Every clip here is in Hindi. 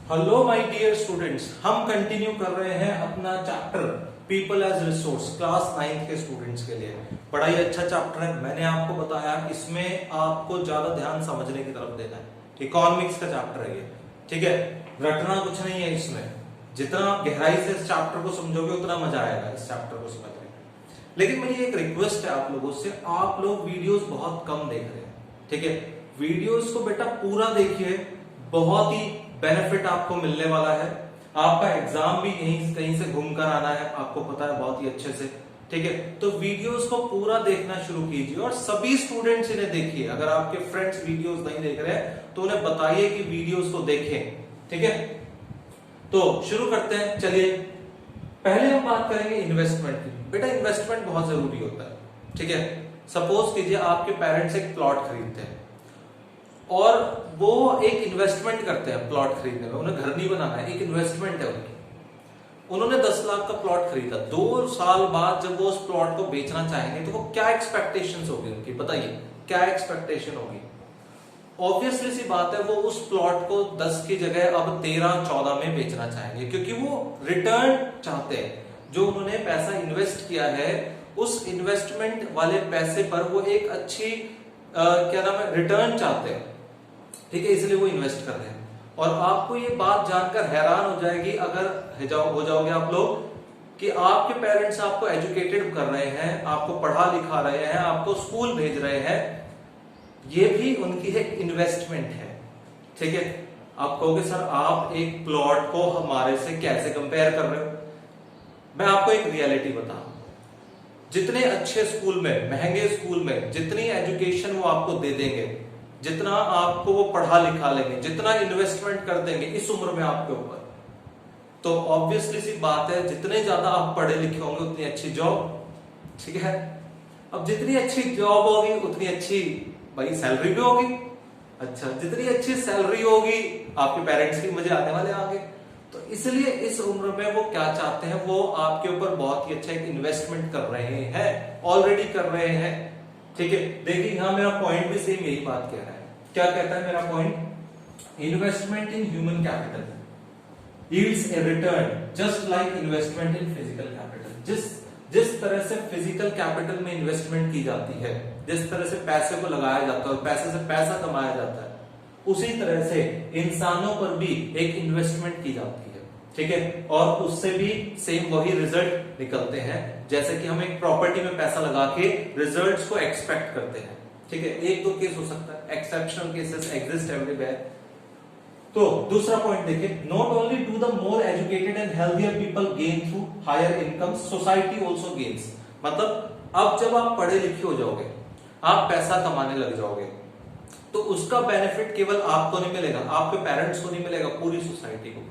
हेलो माय डियर स्टूडेंट्स, हम कंटिन्यू कर रहे हैं अपना chapter people as resource class 9th के स्टूडेंट्स के लिए। बड़ा ही अच्छा चैप्टर है। मैंने आपको बताया इसमें आपको ज्यादा ध्यान समझने की तरफ देना है। इकोनॉमिक्स का चैप्टर है ये, ठीक है। रटना कुछ नहीं है इसमें। जितना आप गहराई से इस चैप्टर को समझोगे उतना मजा आएगा इस चैप्टर को समझने में। लेकिन मेरी एक रिक्वेस्ट है आप लोगों से, आप लोग वीडियोस बहुत कम देख रहे हैं, ठीक है। वीडियोस को बेटा पूरा देखिए, बहुत ही बेनिफिट आपको मिलने वाला है। आपका एग्जाम भी यहीं कहीं से घूमकर आना है, आपको पता है बहुत ही अच्छे से, ठीक है। तो वीडियोस को पूरा देखना शुरू कीजिए और सभी स्टूडेंट्स इन्हें देखिए। अगर आपके फ्रेंड्स वीडियोस नहीं देख रहे हैं तो उन्हें बताइए कि वीडियोस को देखें, ठीक है। तो शुरू करते हैं, चलिए। पहले हम बात करेंगे इन्वेस्टमेंट की। बेटा इन्वेस्टमेंट बहुत जरूरी होता है, ठीक है। सपोज कीजिए आपके पेरेंट्स एक प्लॉट खरीदते हैं और वो एक इन्वेस्टमेंट करते हैं प्लॉट खरीदने में। उन्हें घर नहीं बनाना है, एक इन्वेस्टमेंट है उनकी। उन्होंने 10 लाख का प्लॉट खरीदा, 2 साल बाद जब वो उस प्लॉट को बेचना चाहेंगे तो वो क्या एक्सपेक्टेशंस होगी उनकी, बताइए क्या एक्सपेक्टेशन होगी। ऑब्वियसली सी बात है, वो उस प्लॉट को 10 की जगह अब 13-14 में बेचना चाहेंगे, क्योंकि वो रिटर्न चाहते हैं। जो उन्होंने पैसा इन्वेस्ट किया है उस इन्वेस्टमेंट वाले पैसे पर वो एक अच्छी क्या नाम है, रिटर्न चाहते हैं, ठीक है। इसलिए वो इन्वेस्ट कर रहे हैं। और आपको ये बात जानकर हैरान हो जाएगी अगर हो जाओगे आप लोग कि आपके पेरेंट्स आपको एजुकेटेड कर रहे हैं, आपको पढ़ा लिखा रहे हैं, आपको स्कूल भेज रहे हैं। ये भी उनकी एक इन्वेस्टमेंट है, ठीक है। आप कहोगे सर आप एक प्लॉट को हमारे से कैसे कंपेयर कर रहे हो। मैं आपको एक रियलिटी बताऊं, जितने अच्छे स्कूल में, महंगे स्कूल में जितनी एजुकेशन वो आपको दे देंगे, जितना आपको वो पढ़ा लिखा लेंगे, जितना इन्वेस्टमेंट कर देंगे इस उम्र में आपके ऊपर, तो ऑब्वियसली सी बात है जितने ज्यादा आप पढ़े लिखे होंगे उतनी अच्छी जॉब, ठीक है। अब जितनी अच्छी जॉब होगी उतनी अच्छी भाई सैलरी भी होगी। अच्छा, जितनी अच्छी सैलरी होगी आपके पेरेंट्स की मजे आने वाले आगे। तो इसलिए इस उम्र में वो क्या चाहते हैं, वो आपके ऊपर बहुत ही अच्छा एक इन्वेस्टमेंट कर रहे हैं, ऑलरेडी कर रहे हैं, ठीक है। देखिए यहां मेरा पॉइंट भी सेम यही बात कह रहा है। क्या कहता है मेरा point, investment in human capital yields a return just like investment in physical capital। जिस तरह से फिजिकल कैपिटल में इन्वेस्टमेंट की जाती है, जिस तरह से पैसे को लगाया जाता है और पैसे से पैसा कमाया जाता है, उसी तरह से इंसानों पर भी एक इन्वेस्टमेंट की जाती है, ठीक है। और उससे भी सेम वही रिजल्ट निकलते हैं जैसे कि हम एक प्रॉपर्टी में पैसा लगा के रिजल्ट्स को एक्सपेक्ट करते हैं, ठीक है। एक दो केस हो सकता है, एक्सेप्शनल केसेस एग्जिस्ट एवरीवेयर। तो दूसरा पॉइंट देखिए, not only do the more educated and healthier people gain through higher income, society also gains. मतलब अब जब आप पढ़े लिखे हो जाओगे, आप पैसा कमाने लग जाओगे, तो उसका बेनिफिट केवल आपको नहीं मिलेगा, आपके पेरेंट्स को नहीं मिलेगा, पूरी सोसाइटी को।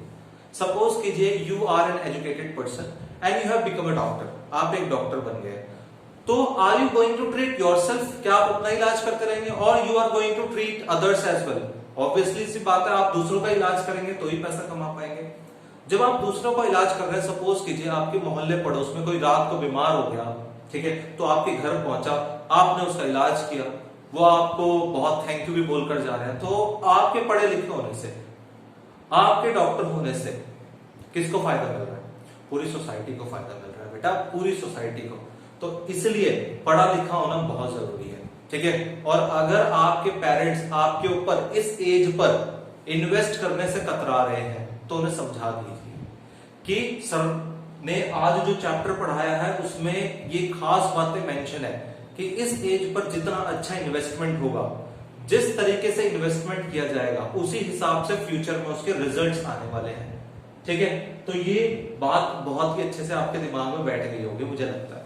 सपोज कीजिए you are an educated person and you have become a doctor. आप एक डॉक्टर बन गए, तो are you going to treat yourself, क्या आप अपना इलाज करते रहेंगे, और you are going to treat others as well. Obviously सी बात है, आप दूसरों का इलाज करेंगे तो ही पैसा कमा पाएंगे। जब आप दूसरों का इलाज कर रहे हैं, सपोज कीजिए आपके मोहल्ले पड़ोस में कोई रात को बीमार हो गया, ठीक है, तो आपके घर पहुंचा, आपने उसका इलाज किया, वो आपको बहुत थैंक यू भी बोलकर जा रहे हैं। तो आपके पढ़े लिखे होने से, आपके डॉक्टर होने से किसको फायदा मिल रहा है, पूरी सोसाइटी को फायदा मिल रहा है बेटा, पूरी सोसाइटी को। तो इसलिए पढ़ा लिखा होना बहुत जरूरी है, ठीक है। और अगर आपके पेरेंट्स आपके ऊपर इस एज पर इन्वेस्ट करने से कतरा रहे हैं तो उन्हें समझा दीजिए कि सर ने आज जो चैप्टर पढ़ाया है उसमें ये खास बातें मेंशन है कि इस एज पर जितना अच्छा इन्वेस्टमेंट होगा, जिस तरीके से इन्वेस्टमेंट किया जाएगा, उसी हिसाब से फ्यूचर में उसके रिजल्ट्स आने वाले हैं, ठीक है। तो ये बात बहुत ही अच्छे से आपके दिमाग में बैठ गई होगी मुझे लगता है।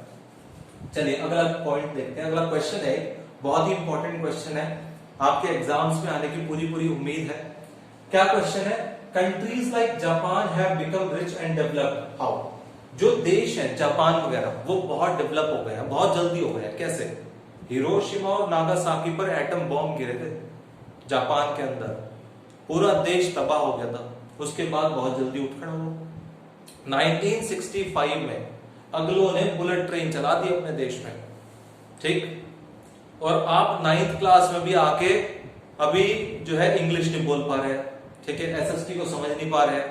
चलिए अगला पॉइंट देखते हैं। अगला क्वेश्चन है, बहुत ही इंपॉर्टेंट क्वेश्चन है, आपके एग्जाम्स में आने की पूरी उम्मीद है। क्या क्वेश्चन है, countries like Japan have become rich and developed how. जो देश है जापान वगैरह वो बहुत डेवलप हो गए हैं, बहुत जल्दी हो गए हैं। कैसे, हिरोशिमा और नागासाकी पर एटम बॉम्ब गिरे थे जापान के अंदर, पूरा देश तबाह हो गया था, उसके बाद बहुत जल्दी उठ खड़ा हुआ। 1965 में अगलों ने बुलेट ट्रेन चला दी अपने देश में, ठीक। और आप 9th क्लास में भी आके अभी जो है इंग्लिश नहीं बोल पा रहे हैं, ठीक है, एसएसटी को समझ नहीं पा रहे हैं,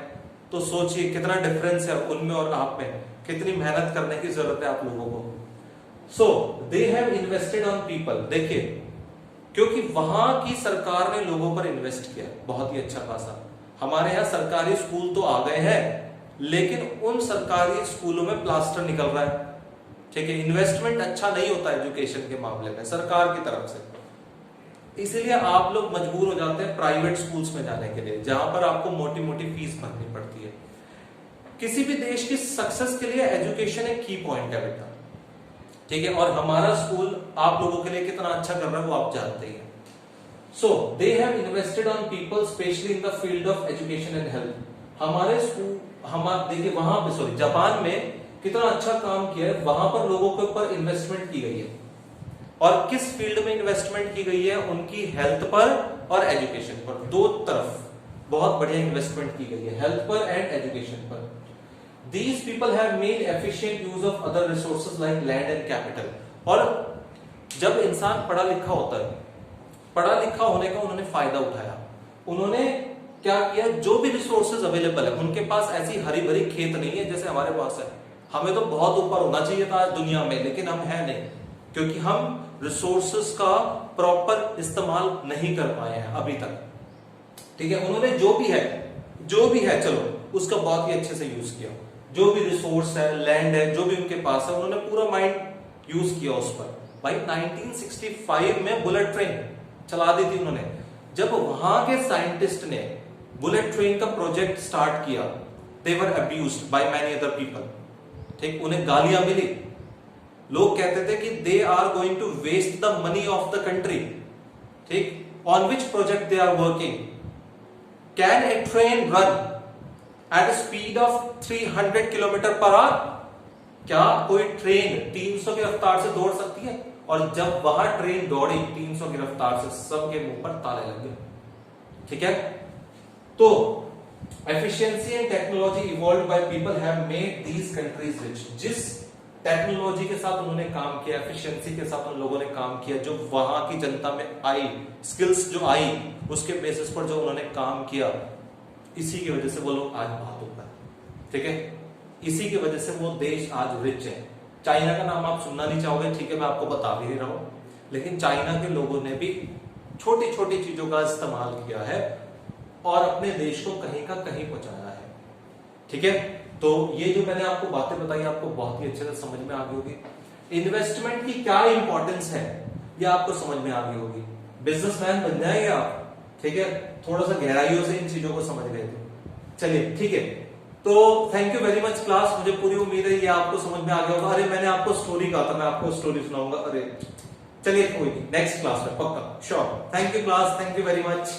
तो सोचिए कितना डिफरेंस है उनमें और आप में, कितनी मेहनत करने की जरूरत है आप लोगों को। So they have invested on people. देखिए, क्योंकि वहां की सरकार ने लोगों पर इन्वेस्ट किया बहुत ही अच्छा खासा। हमारे यहाँ सरकारी स्कूल तो आ गए हैं, लेकिन उन सरकारी स्कूलों में प्लास्टर निकल रहा है। ठीक है, इन्वेस्टमेंट अच्छा नहीं होता एजुकेशन के मामले में सरकार की तरफ से, इसीलिए आप लोग मजबूर हो जाते हैं प्राइवेट स्कूल्स में जाने के लिए, जहां पर आपको मोटी मोटी फीस भरनी पड़ती है। किसी भी देश की सक्सेस के लिए एजुकेशन एक की पॉइंट है बेटा, ठीक है, और हमारा स्कूल आप लोगों के लिए कितना अच्छा कर रहा है वो आप जानते ही हैं। So they have invested on people specially in the field of education and health. हमारे स्कूल, हमारे देखिए वहां पे, सॉरी, जापान में कितना अच्छा काम किया है, वहां पर लोगों के ऊपर इन्वेस्टमेंट की गई है। और किस फील्ड में इन्वेस्टमेंट की गई है? उनकी हेल्थ पर और एजुकेशन पर, दो तरफ बहुत बढ़िया इन्वेस्टमेंट की गई है, हेल्थ पर एंड एजुकेशन पर। These people have made efficient use of other resources like land and capital। और जब इंसान पढ़ा लिखा होता है, पढ़ा लिखा होने का उन्होंने फायदा उठाया। उन्होंने क्या किया, जो भी रिसोर्सेज अवेलेबल है, उनके पास ऐसी हरी भरी खेत नहीं है जैसे हमारे पास है। हमें तो बहुत ऊपर होना चाहिए था आज दुनिया में, लेकिन हम है नहीं, क्योंकि हम रिसोर्सेज का प्रॉपर इस्तेमाल नहीं कर पाए हैं अभी तक। ठीक है, उन्होंने जो भी है चलो उसका बहुत ही अच्छे से यूज किया। जो भी रिसोर्स है, लैंड है, जो भी उनके पास है, उन्होंने पूरा माइंड यूज किया उस पर। भाई 1965 में बुलेट ट्रेन चला दी थी उन्होंने। जब वहां के साइंटिस्ट ने बुलेट ट्रेन का प्रोजेक्ट स्टार्ट किया, they were abused by many other people. ठीक, उन्हें गालियां मिली, लोग कहते थे कि they are going to waste the money of the country. ठीक, on which project they are working? Can a train run at speed of 300 kilometre per hour? क्या कोई ट्रेन 300 की रफ्तार से दौड़ सकती है? और जब वहां ट्रेन दौड़ी 300 की रफ्तार से, सबके मुंह पर ताले लग गए। ठीक है, तो efficiency and technology evolved by people have made these countries rich. जिस टेक्नोलॉजी के साथ उन्होंने काम किया, एफिशिएंसी के साथ उन लोगों ने काम किया, जो वहां की जनता में आई, स्किल्स जो आई, उसके बेसिस पर जो उन्होंने काम किया, इसी की वजह से वो लोग आज बहुत ऊपर है। ठीक है, इसी की वजह से वो देश आज रिच है। चाइना का नाम आप सुनना नहीं चाहोगे, ठीक है, मैं आपको बता भी नहीं रहा हूं, लेकिन चाइना के लोगों ने भी छोटी छोटी चीजों का इस्तेमाल किया है और अपने देश को कहीं का कहीं पहुंचाया है। ठीक है, तो ये जो मैंने आपको बातें बताई आपको बहुत ही अच्छे से समझ में आ गई होगी। इन्वेस्टमेंट की क्या इंपॉर्टेंस है ये आपको समझ में आ गई होगी। बिजनेसमैन बन जाएंगे आप। ठीक है, थोड़ा सा गहराइयों से इन चीजों को समझ गए थे। चलिए ठीक है, तो thank you very much class. मुझे पूरी उम्मीद है ये आपको समझ में आ गया होगा। अरे मैंने आपको स्टोरी कहा था, मैं आपको स्टोरी सुनाऊंगा। अरे चलिए कोई नहीं, नेक्स्ट क्लास में पक्का, sure. Thank you class, thank you very much.